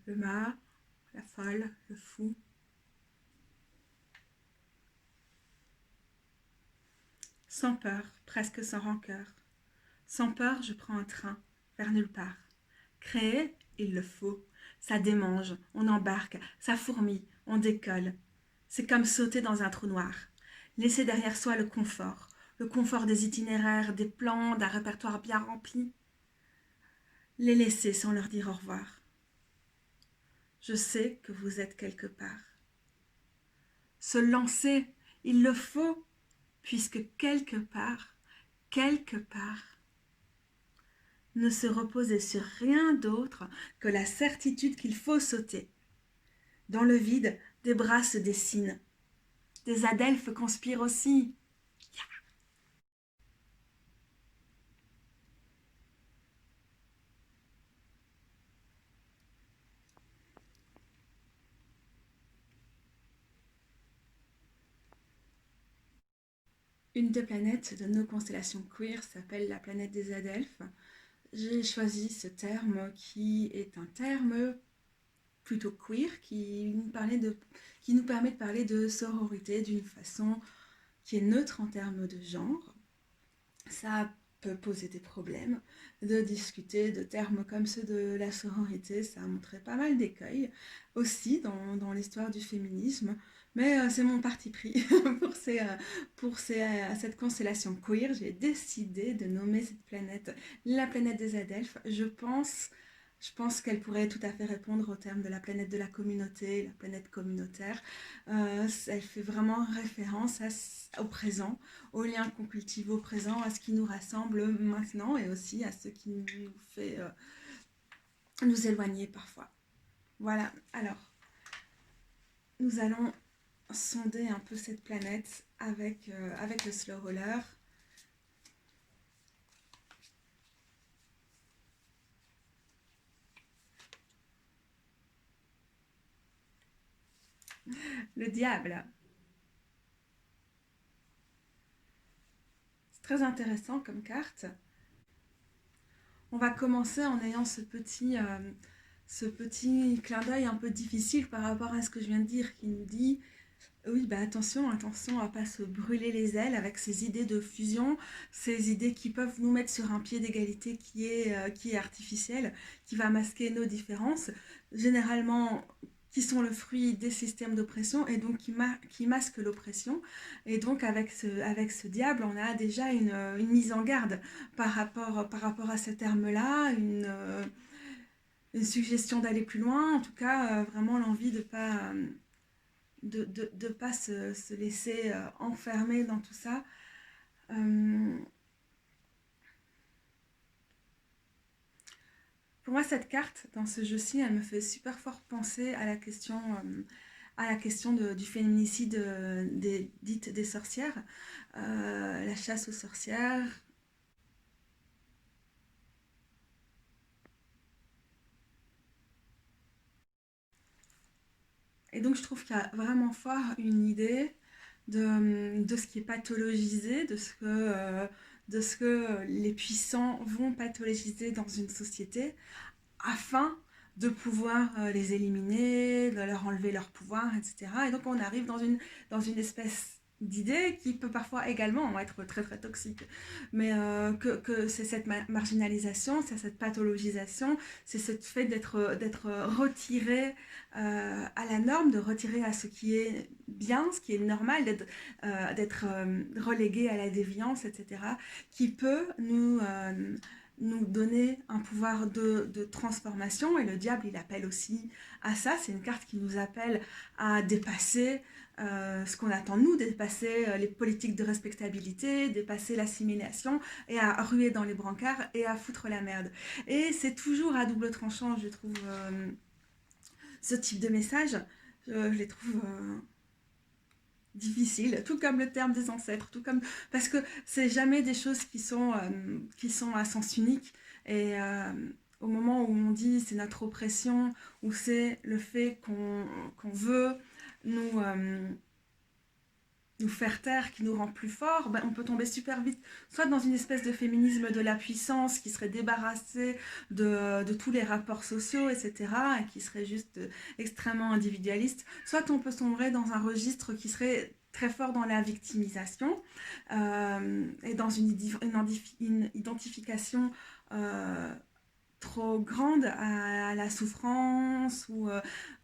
le mât, la folle, le fou. Sans peur, presque sans rancœur. Sans peur, je prends un train, vers nulle part. Créer, il le faut. Ça démange, on embarque, ça fourmille, on décolle. C'est comme sauter dans un trou noir. Laisser derrière soi le confort des itinéraires, des plans, d'un répertoire bien rempli. Les laisser sans leur dire au revoir. Je sais que vous êtes quelque part. Se lancer, il le faut, puisque quelque part, ne se reposer sur rien d'autre que la certitude qu'il faut sauter. Dans le vide, des bras se dessinent. Des adelphes conspirent aussi. Une des planètes de nos constellations queer s'appelle la planète des adelphes. J'ai choisi ce terme qui est un terme plutôt queer qui nous permet de parler de sororité d'une façon qui est neutre en termes de genre. Ça peut poser des problèmes de discuter de termes comme ceux de la sororité. Ça a montré pas mal d'écueils aussi dans l'histoire du féminisme. Mais c'est mon parti pris pour cette constellation queer. J'ai décidé de nommer cette planète la planète des adelphes. Je pense qu'elle pourrait tout à fait répondre au terme de la planète de la communauté, la planète communautaire. Elle fait vraiment référence au présent, aux liens qu'on cultive au présent, à ce qui nous rassemble maintenant et aussi à ce qui nous fait nous éloigner parfois. Voilà, alors nous allons sonder un peu cette planète avec le slow roller. Le diable. C'est très intéressant comme carte. On va commencer en ayant ce petit clin d'œil un peu difficile par rapport à ce que je viens de dire, qui nous dit oui, bah attention, attention à pas se brûler les ailes avec ces idées de fusion, ces idées qui peuvent nous mettre sur un pied d'égalité qui est artificiel, qui va masquer nos différences, généralement qui sont le fruit des systèmes d'oppression et donc qui masquent l'oppression. Et donc avec ce diable, on a déjà une mise en garde par rapport à ce terme-là, une suggestion d'aller plus loin, en tout cas vraiment l'envie de pas se laisser enfermer dans tout ça. Euh, pour moi, cette carte, dans ce jeu-ci, elle me fait super fort penser à la question du féminicide dites des sorcières, la chasse aux sorcières. Et donc, je trouve qu'il y a vraiment fort une idée de ce qui est pathologisé, de ce que les puissants vont pathologiser dans une société afin de pouvoir les éliminer, de leur enlever leur pouvoir, etc. Et donc on arrive dans une espèce d'idée qui peut parfois également être très très toxique. Mais que c'est cette marginalisation, c'est cette pathologisation, c'est ce fait d'être retiré à la norme, de retirer à ce qui est bien, ce qui est normal, d'être relégué à la déviance, etc., qui peut nous donner un pouvoir de transformation. Et le diable, il appelle aussi à ça. C'est une carte qui nous appelle à dépasser ce qu'on attend de nous, dépasser les politiques de respectabilité, dépasser l'assimilation et à ruer dans les brancards et à foutre la merde. Et c'est toujours à double tranchant, je trouve, ce type de message. Je les trouve difficiles, tout comme le terme des ancêtres, tout comme parce que c'est jamais des choses qui sont à sens unique. Et au moment où on dit c'est notre oppression, ou c'est le fait qu'on veut nous nous faire taire, qui nous rend plus forts, ben, on peut tomber super vite, soit dans une espèce de féminisme de la puissance qui serait débarrassé de tous les rapports sociaux, etc., et qui serait juste extrêmement individualiste, soit on peut sombrer dans un registre qui serait très fort dans la victimisation et dans une identification trop grande à la souffrance ou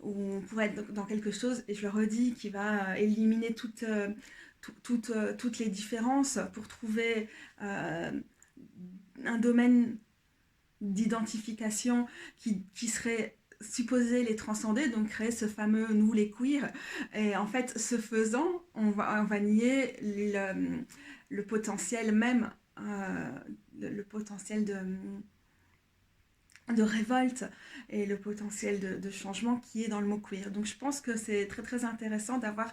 on pourrait être dans quelque chose, et je le redis, qui va éliminer toutes les différences pour trouver un domaine d'identification qui serait supposé les transcender, donc créer ce fameux nous les queers. Et en fait, ce faisant, on va nier le potentiel même, le potentiel de révolte et le potentiel de changement qui est dans le mot queer. Donc je pense que c'est très très intéressant d'avoir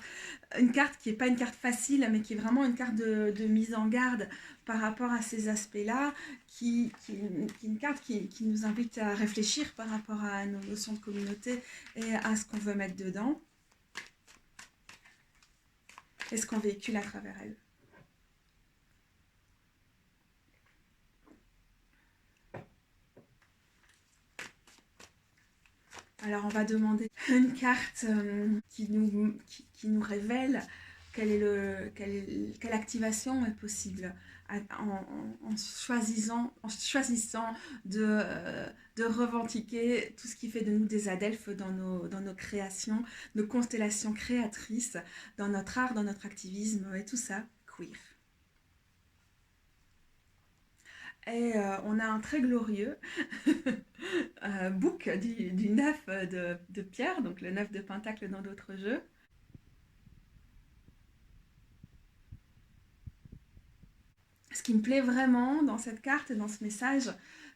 une carte qui n'est pas une carte facile, mais qui est vraiment une carte de mise en garde par rapport à ces aspects-là, qui est une carte qui nous invite à réfléchir par rapport à nos notions de communauté et à ce qu'on veut mettre dedans et ce qu'on véhicule à travers elle. Alors on va demander une carte qui nous révèle quelle activation est possible en choisissant de revendiquer tout ce qui fait de nous des adelphes dans nos créations, nos constellations créatrices, dans notre art, dans notre activisme et tout ça, queer. Et on a un très glorieux book du 9 de pierre, donc le 9 de pentacle dans d'autres jeux. Ce qui me plaît vraiment dans cette carte et dans ce message,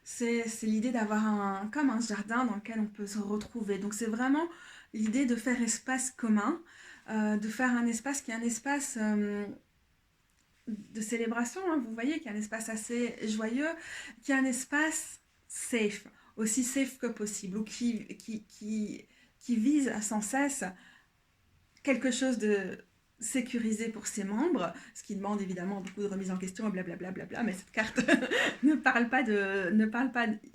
c'est l'idée d'avoir comme un jardin dans lequel on peut se retrouver. Donc c'est vraiment l'idée de faire espace commun, de faire un espace qui est un espace de célébration, hein, vous voyez, qui est un espace assez joyeux, qui est un espace safe, aussi safe que possible, ou qui vise sans cesse quelque chose de sécurisé pour ses membres, ce qui demande évidemment beaucoup de remise en question et blablabla, mais cette carte ne parle pas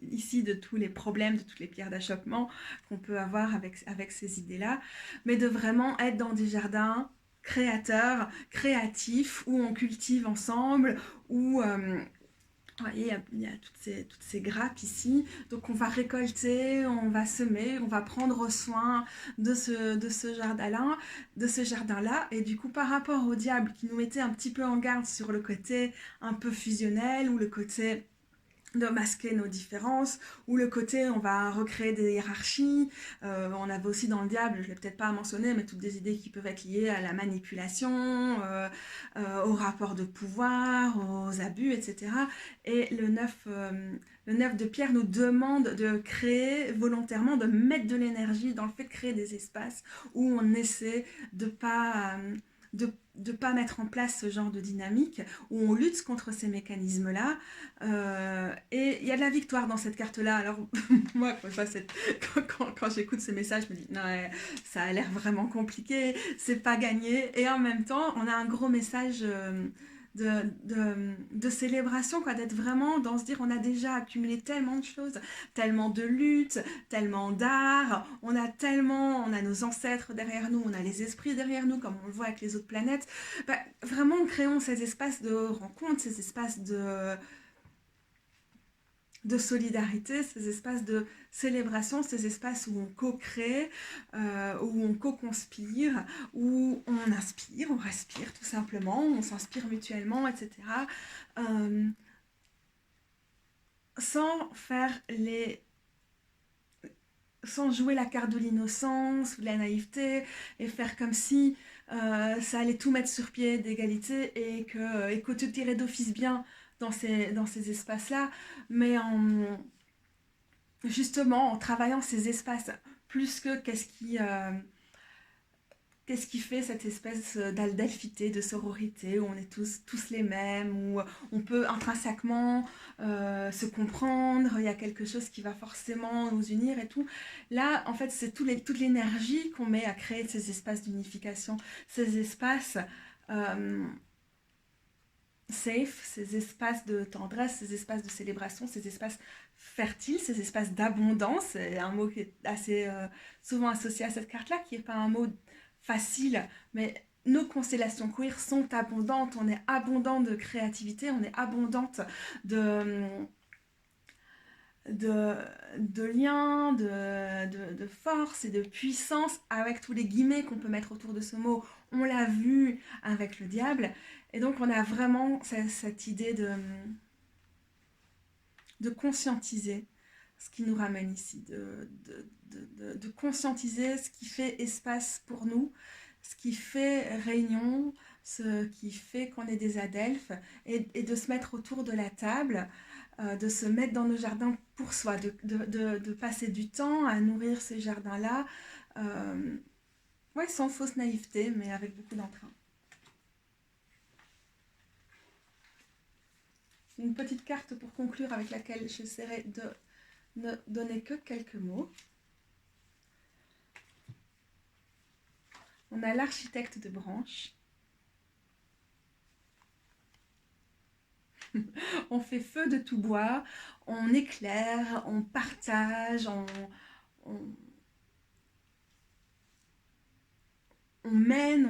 ici de tous les problèmes, de toutes les pierres d'achoppement qu'on peut avoir avec ces idées-là, mais de vraiment être dans des jardins créateurs, créatifs, où on cultive ensemble, où vous voyez, il y a toutes ces grappes ici, donc on va récolter, on va semer, on va prendre soin de ce jardin-là, et du coup par rapport au diable qui nous mettait un petit peu en garde sur le côté un peu fusionnel, ou le côté de masquer nos différences, ou le côté on va recréer des hiérarchies, on avait aussi dans le diable, je ne l'ai peut-être pas mentionné, mais toutes des idées qui peuvent être liées à la manipulation, au rapport de pouvoir, aux abus, etc. Et le 9 de pierre nous demande de créer volontairement, de mettre de l'énergie dans le fait de créer des espaces où on essaie de pas... de pas mettre en place ce genre de dynamique, où on lutte contre ces mécanismes-là. Et il y a de la victoire dans cette carte-là. Alors, moi, quand j'écoute ces messages, je me dis, non, ça a l'air vraiment compliqué, c'est pas gagné. Et en même temps, on a un gros message de célébration, quoi, d'être vraiment dans se dire, on a déjà accumulé tellement de choses, tellement de luttes, tellement d'art, on a nos ancêtres derrière nous, on a les esprits derrière nous, comme on le voit avec les autres planètes. Bah, vraiment, créons ces espaces de rencontre, ces espaces de solidarité, ces espaces de célébration, ces espaces où on co-crée, où on co-conspire, où on inspire, on respire tout simplement, on s'inspire mutuellement, etc. Sans jouer la carte de l'innocence ou de la naïveté et faire comme si ça allait tout mettre sur pied d'égalité et que tout irait d'office bien dans ces espaces-là, mais justement en travaillant ces espaces plus que qu'est-ce qui fait cette espèce d'alphité, de sororité, où on est tous les mêmes, où on peut intrinsèquement se comprendre, il y a quelque chose qui va forcément nous unir et tout. Là, en fait, c'est toute l'énergie qu'on met à créer ces espaces d'unification, ces espaces euh, safe, ces espaces de tendresse, ces espaces de célébration, ces espaces fertiles, ces espaces d'abondance. C'est un mot qui est assez souvent associé à cette carte-là, qui n'est pas un mot facile, mais nos constellations queer sont abondantes. On est abondant de créativité, on est abondante de, de, de liens, de force et de puissance, avec tous les guillemets qu'on peut mettre autour de ce mot. On l'a vu avec le diable. Et donc, on a vraiment cette idée de conscientiser ce qui nous ramène ici, de conscientiser ce qui fait espace pour nous, ce qui fait réunion, ce qui fait qu'on est des adelphes, et de se mettre autour de la table, de se mettre dans nos jardins pour soi, de passer du temps à nourrir ces jardins-là, ouais, sans fausse naïveté, mais avec beaucoup d'entrain. Une petite carte pour conclure avec laquelle j'essaierai de ne donner que quelques mots. On a l'architecte de branche. On fait feu de tout bois, on éclaire, on partage, on, on mène,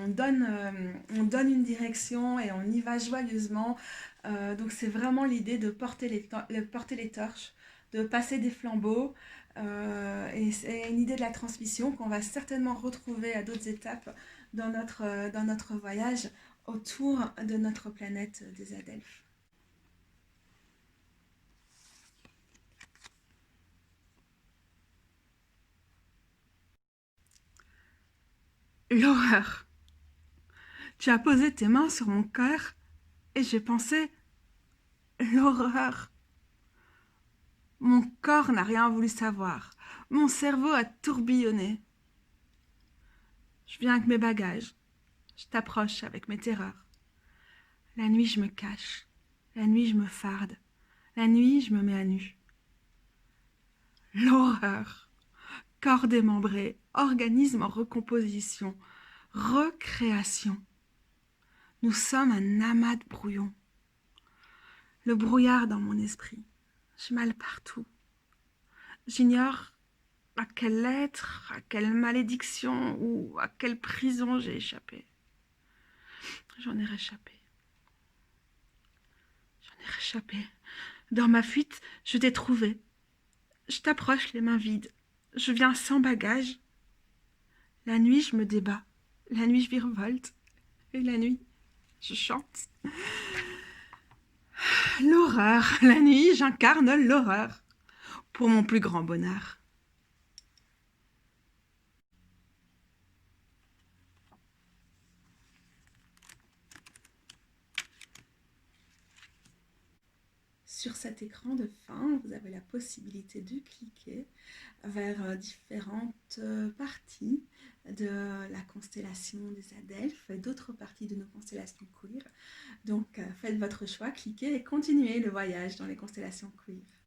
on donne une direction et on y va joyeusement. Donc c'est vraiment l'idée de porter les torches, de passer des flambeaux. Et c'est une idée de la transmission qu'on va certainement retrouver à d'autres étapes dans notre voyage autour de notre planète des Adelphes. L'horreur. Tu as posé tes mains sur mon cœur et j'ai pensé l'horreur. Mon corps n'a rien voulu savoir. Mon cerveau a tourbillonné. Je viens avec mes bagages. Je t'approche avec mes terreurs. La nuit, je me cache. La nuit, je me farde. La nuit, je me mets à nu. L'horreur. Corps démembré, organisme en recomposition, recréation. Nous sommes un amas de brouillons. Le brouillard dans mon esprit. J'ai mal partout. J'ignore à quel être, à quelle malédiction ou à quelle prison j'ai échappé. J'en ai réchappé. J'en ai réchappé. Dans ma fuite, je t'ai trouvé. Je t'approche les mains vides. Je viens sans bagage. La nuit, je me débat. La nuit, je virevolte. Et la nuit, je chante. L'horreur. La nuit, j'incarne l'horreur. Pour mon plus grand bonheur. Sur cet écran de fin, vous avez la possibilité de cliquer vers différentes parties de la constellation des Adelphes et d'autres parties de nos constellations queer. Donc faites votre choix, cliquez et continuez le voyage dans les constellations queer.